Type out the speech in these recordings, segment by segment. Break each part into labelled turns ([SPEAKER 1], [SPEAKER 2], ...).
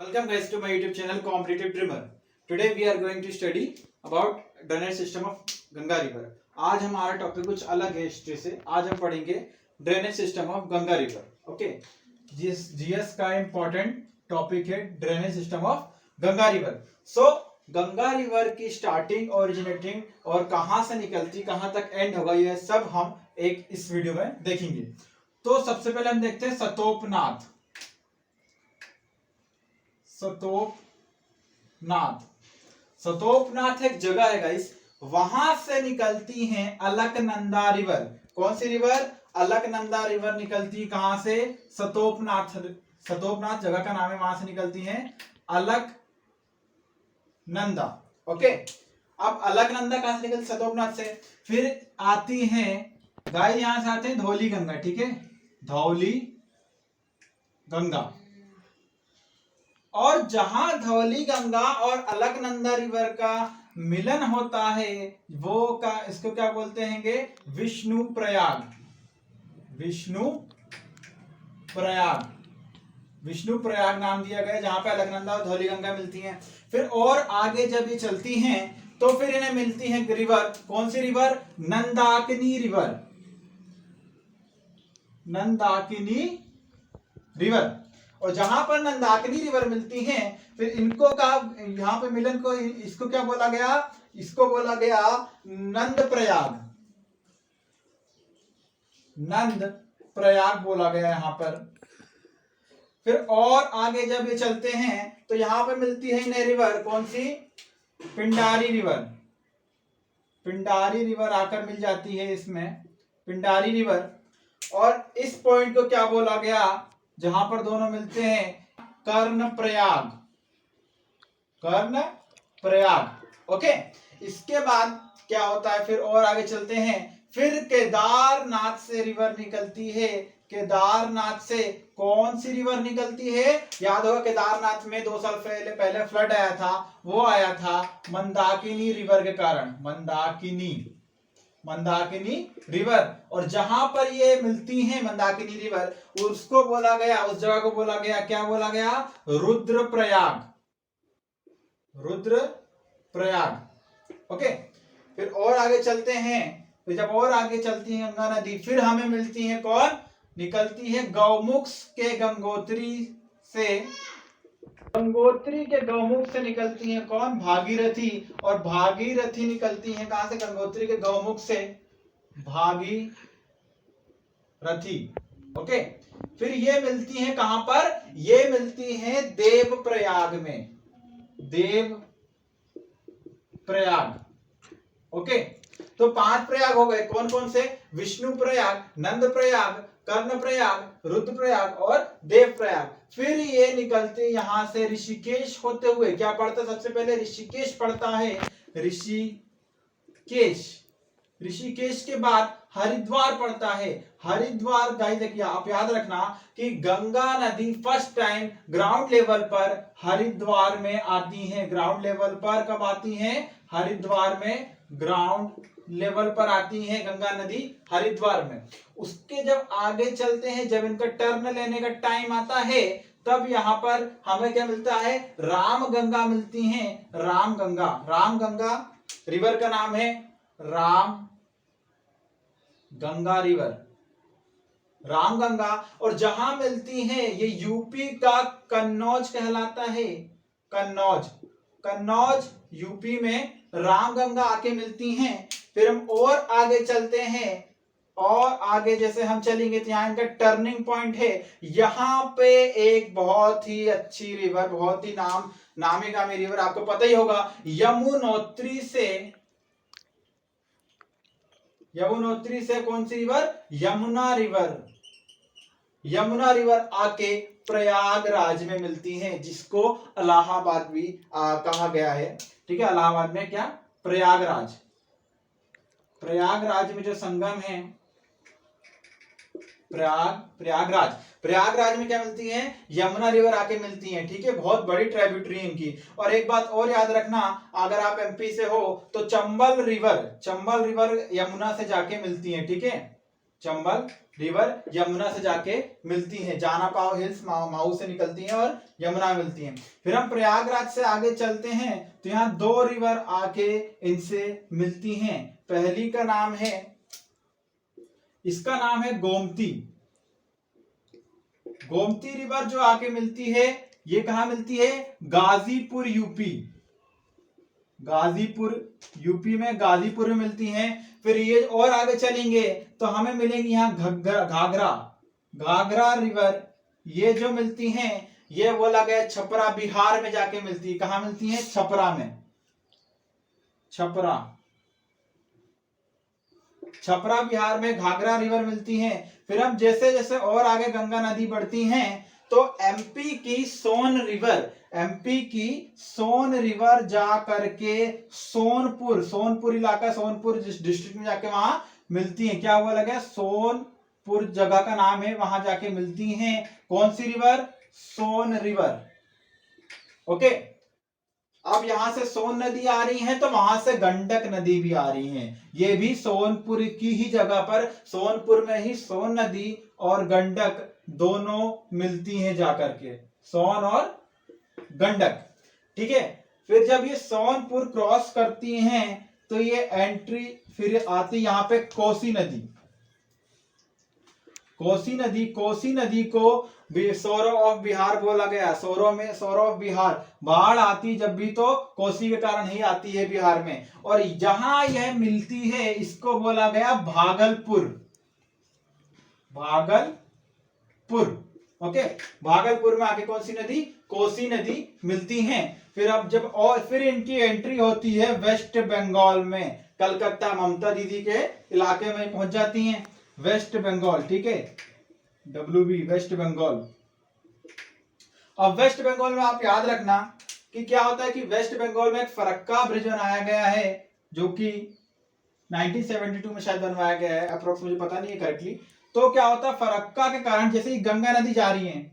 [SPEAKER 1] Welcome guys to my YouTube channel Competitive Trimmer. Today we are going to study about drainage system of Ganga River. आज हमारा topic कुछ अलग है history से. आज हम पढ़ेंगे drainage system of Ganga river. Okay, GS का इंपॉर्टेंट टॉपिक है drainage system of Ganga river. So Ganga river की स्टार्टिंग, ओरिजिनेटिंग और कहां से निकलती, कहां तक एंड होगा, ये सब हम एक इस वीडियो में देखेंगे. तो सबसे पहले हम देखते हैं सतोपनाथ. सतोपनाथ एक जगह है गाइस, वहां से निकलती हैं अलकनंदा रिवर. कौन सी रिवर? अलकनंदा रिवर निकलती कहां से? सतोपनाथ. सतोपनाथ जगह का नाम है, वहां से निकलती हैं अलकनंदा. ओके, अब अलकनंदा कहां से निकलती? सतोपनाथ से. फिर आती हैं गाइस, यहां से आते हैं धौली गंगा. ठीक है, धौली गंगा. और जहां धौली गंगा और अलकनंदा रिवर का मिलन होता है वो इसको क्या बोलते हैं? विष्णु प्रयाग. विष्णु प्रयाग नाम दिया गया, जहां पे अलकनंदा और धौली गंगा मिलती हैं. फिर और आगे जब ये चलती हैं तो फिर इन्हें मिलती है रिवर. कौन सी river? Nandakini river. Nandakini river. और जहां पर नंदाकिनी रिवर मिलती हैं, फिर इनको का यहां पे मिलन को इसको क्या बोला गया? इसको बोला गया नंद प्रयाग. नंद प्रयाग बोला गया यहां पर. फिर और आगे जब ये चलते हैं तो यहां पे मिलती है इन्हें रिवर. कौन सी? पिंडारी रिवर. पिंडारी रिवर आकर मिल जाती है इसमें, पिंडारी रिवर. और इस पॉइंट को क्या बोला गया जहां पर दोनों मिलते हैं? कर्ण प्रयाग. कर्ण प्रयाग. ओके, इसके बाद क्या होता है? फिर और आगे चलते हैं. फिर केदारनाथ से रिवर निकलती है. केदारनाथ से कौन सी रिवर निकलती है? याद होगा केदारनाथ में 2 साल पहले फ्लड आया था. वो आया था मंदाकिनी रिवर के कारण. मंदाकिनी रिवर. और जहां पर ये मिलती हैं मंदाकिनी रिवर, उसको बोला गया, उस जगह को बोला गया, क्या बोला गया? रुद्रप्रयाग. रुद्रप्रयाग. ओके, फिर और आगे चलते हैं. फिर जब और आगे चलती है गंगा नदी, फिर हमें मिलती है कौन? निकलती है गौमुख के गंगोत्री से. गंगोत्री के गौमुख से निकलती है कौन? भागीरथी. और भागीरथी निकलती है कहां से? गंगोत्री के गौमुख से भागीरथी. ओके, फिर ये मिलती हैं कहां पर? ये मिलती हैं देवप्रयाग में. देवप्रयाग. ओके, तो 5 प्रयाग हो गए. कौन कौन से? विष्णु प्रयाग, नंद प्रयाग, कर्ण प्रयाग, रुद्रप्रयाग और देवप्रयाग. फिर ये निकलते यहां से ऋषिकेश होते हुए. क्या पड़ता? सबसे पहले ऋषिकेश पड़ता है. ऋषिकेश के बाद हरिद्वार पड़ता है. हरिद्वार गाइस देखिए, आप याद रखना कि गंगा नदी फर्स्ट टाइम ग्राउंड लेवल पर हरिद्वार में आती है. ग्राउंड लेवल पर कब आती हैं? हरिद्वार में ग्राउंड लेवल पर आती है गंगा नदी हरिद्वार में. उसके जब आगे चलते हैं, जब इनका टर्न लेने का टाइम आता है, तब यहां पर हमें क्या मिलता है? राम गंगा मिलती हैं. राम गंगा रिवर का नाम है राम गंगा रिवर. राम गंगा. और जहां मिलती है ये यूपी का कन्नौज कहलाता है. कन्नौज यूपी में राम गंगा आके मिलती हैं. फिर हम और आगे चलते हैं, और आगे जैसे हम चलेंगे तो यहाँ इनका टर्निंग पॉइंट है. यहाँ पे एक बहुत ही अच्छी रिवर, बहुत ही नामी गामी रिवर, आपको पता ही होगा, यमुनोत्री से कौन सी रिवर? यमुना रिवर आके प्रयागराज में मिलती है, जिसको इलाहाबाद भी कहा गया है. ठीक है, इलाहाबाद में क्या? प्रयागराज में जो संगम है प्रयागराज में क्या मिलती है? यमुना रिवर आके मिलती है. ठीक है, बहुत बड़ी ट्रिब्यूटरी इनकी. और एक बात और याद रखना, अगर आप एमपी से हो तो चंबल रिवर यमुना से जाके मिलती है. ठीक है, चंबल रिवर यमुना से जाके मिलती है। जाना पाव हिल्स माऊ से निकलती है और यमुना मिलती है। फिर हम प्रयागराज से आगे चलते हैं तो यहाँ 2 रिवर आके इनसे मिलती हैं। पहली का नाम है, इसका नाम है गोमती। गोमती रिवर जो आके मिलती है, ये कहाँ मिलती है? गाजीपुर यूपी। गाजीपुर यूपी में, गाजीपुर में मिलती हैं। फिर ये और आगे चलेंगे तो हमें मिलेंगी यहाँ घाघरा। घाघरा रिवर ये जो मिलती हैं, ये बोला गया छपरा बिहार में जाके मिलती है। कहाँ मिलती है? छपरा में। छपरा बिहार में घाघरा रिवर मिलती है। फिर हम जैसे जैसे और आगे गंगा नदी बढ़ती हैं तो एमपी की सोन रिवर जा करके सोनपुर इलाका, सोनपुर डिस्ट्रिक्ट में जाके वहां मिलती है। क्या बोला गया? सोनपुर जगह का नाम है, वहां जाके मिलती हैं। कौन सी रिवर? सोन रिवर। ओके, अब यहां से सोन नदी आ रही है तो वहां से गंडक नदी भी आ रही है। ये भी सोनपुर की ही जगह पर, सोनपुर में ही सोन नदी और गंडक दोनों मिलती हैं जाकर के, सोन और गंडक। ठीक है, फिर जब ये सोनपुर क्रॉस करती हैं तो ये एंट्री फिर आती यहाँ पे कोसी नदी को सौरो ऑफ बिहार बोला गया। सौरो ऑफ बिहार, बाढ़ आती जब भी तो कोसी के कारण ही आती है बिहार में। और जहां यह मिलती है इसको बोला गया भागलपुर। ओके, भागलपुर में आके कौन सी नदी? कोसी नदी मिलती है। फिर अब जब और फिर इनकी एंट्री होती है वेस्ट बंगाल में, कलकत्ता ममता दीदी के इलाके में पहुंच जाती हैं। वेस्ट बंगाल, ठीक है, WB वेस्ट बंगाल। अब वेस्ट बंगाल में आप याद रखना कि क्या होता है कि वेस्ट बंगाल में एक फरक्का ब्रिज बनाया गया है जो कि 1972 में शायद बनवाया गया है, अप्रोक्स मुझे पता नहीं है करेक्टली। तो क्या होता है, फरक्का के कारण जैसे ही गंगा नदी जा रही है,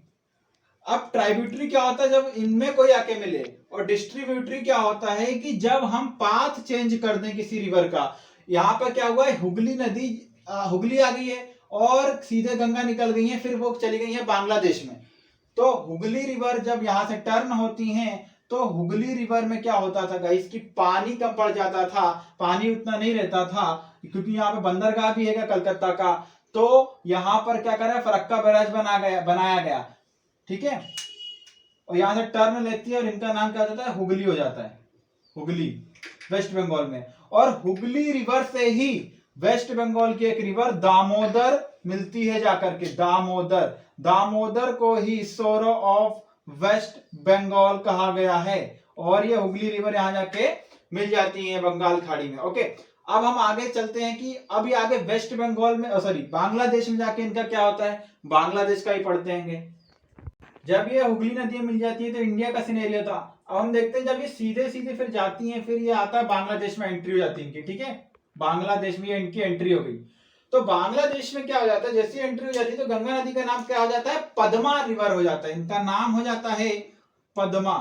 [SPEAKER 1] अब ट्राइब्यूटरी क्या होता है जब इनमें कोई आके मिले, और डिस्ट्रीब्यूटरी क्या होता है कि जब हम पाथ चेंज कर दें किसी रिवर का। यहाँ पर क्या हुआ है, हुगली नदी हुगली आ गई है और सीधे गंगा निकल गई है, फिर वो चली गई है बांग्लादेश में। तो हुगली रिवर जब यहाँ से टर्न होती हैं तो हुगली रिवर में क्या होता था गाइस कि पानी कम पड़ जाता था, पानी उतना नहीं रहता था क्योंकि यहाँ पे बंदरगाह भी है कलकत्ता का। तो यहाँ पर क्या करा, फरक्का बैराज बनाया गया, ठीक है, और यहाँ से टर्न लेती है और इनका नाम क्या हो जाता है, हुगली हो जाता है, हुगली वेस्ट बंगाल में। और हुगली रिवर से ही वेस्ट बंगाल की एक रिवर दामोदर मिलती है जाकर के, दामोदर को ही सोरो ऑफ वेस्ट बंगाल कहा गया है। और ये हुगली रिवर यहां जाके मिल जाती है बंगाल खाड़ी में। ओके, अब हम आगे चलते हैं कि अभी आगे वेस्ट बंगाल में बांग्लादेश में जाके इनका क्या होता है, बांग्लादेश का ही पढ़ते हैं। जब ये हुगली नदी मिल जाती है तो इंडिया का सिनेरियो था। अब हम देखते हैं जब ये सीधे सीधे फिर जाती हैं, फिर ये आता है बांग्लादेश में एंट्री हो जाती है इनकी, ठीक है, बांग्लादेश में इनकी एंट्री हो गई। तो बांग्लादेश में क्या हो जाता है, जैसी एंट्री हो जाती है तो गंगा नदी का नाम क्या हो जाता है, पद्मा रिवर हो जाता है, इनका नाम हो जाता है पद्मा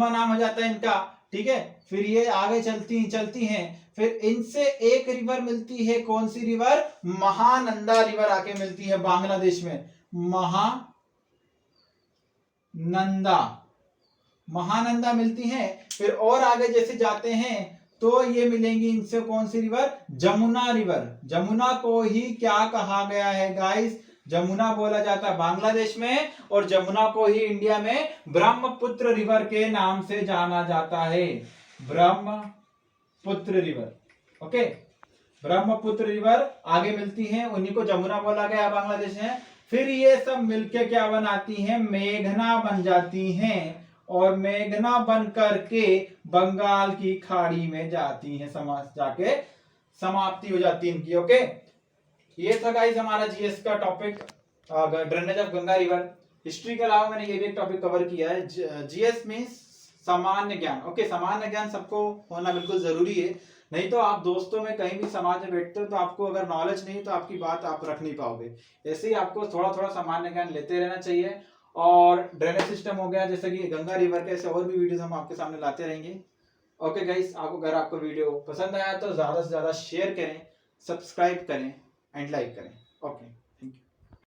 [SPEAKER 1] नाम हो जाता है इनका, ठीक है। फिर ये आगे चलती हैं, फिर इनसे एक रिवर मिलती है, कौन सी रिवर, महानंदा रिवर आके मिलती है बांग्लादेश में, महानंदा मिलती है। फिर और आगे जैसे जाते हैं तो ये मिलेंगी इनसे कौन सी रिवर, जमुना रिवर। जमुना को ही क्या कहा गया है गाइस, जमुना बोला जाता है बांग्लादेश में, और जमुना को ही इंडिया में ब्रह्मपुत्र रिवर के नाम से जाना जाता है, Brahmaputra river. Okay, Brahmaputra river आगे मिलती है, उन्हीं को जमुना बोला गया बांग्लादेश में। फिर ये सब मिलके क्या बनाती हैं, मेघना बन जाती हैं, और मेघना बन करके बंगाल की खाड़ी में जाती हैं, जाके समाप्ति हो जाती है इनकी। ओके, ये था गाइस हमारा जीएस का topic, drainage of Ganga river. History के अलावा मैंने ये भी एक टॉपिक कवर किया है, जीएस में सामान्य ज्ञान। ओके, सामान्य ज्ञान सबको होना बिल्कुल जरूरी है, नहीं तो आप दोस्तों में कहीं भी समाज में बैठते हो तो आपको अगर नॉलेज नहीं तो आपकी बात आप रख नहीं पाओगे। ऐसे ही आपको थोड़ा थोड़ा सामान्य ज्ञान लेते रहना चाहिए। और ड्रेनेज सिस्टम हो गया, जैसे कि गंगा रिवर के, ऐसे और भी वीडियोस हम आपके सामने लाते रहेंगे। ओके गाइस, अगर आपको वीडियो पसंद आया तो ज्यादा से ज्यादा शेयर करें, सब्सक्राइब करें एंड लाइक करें। ओके।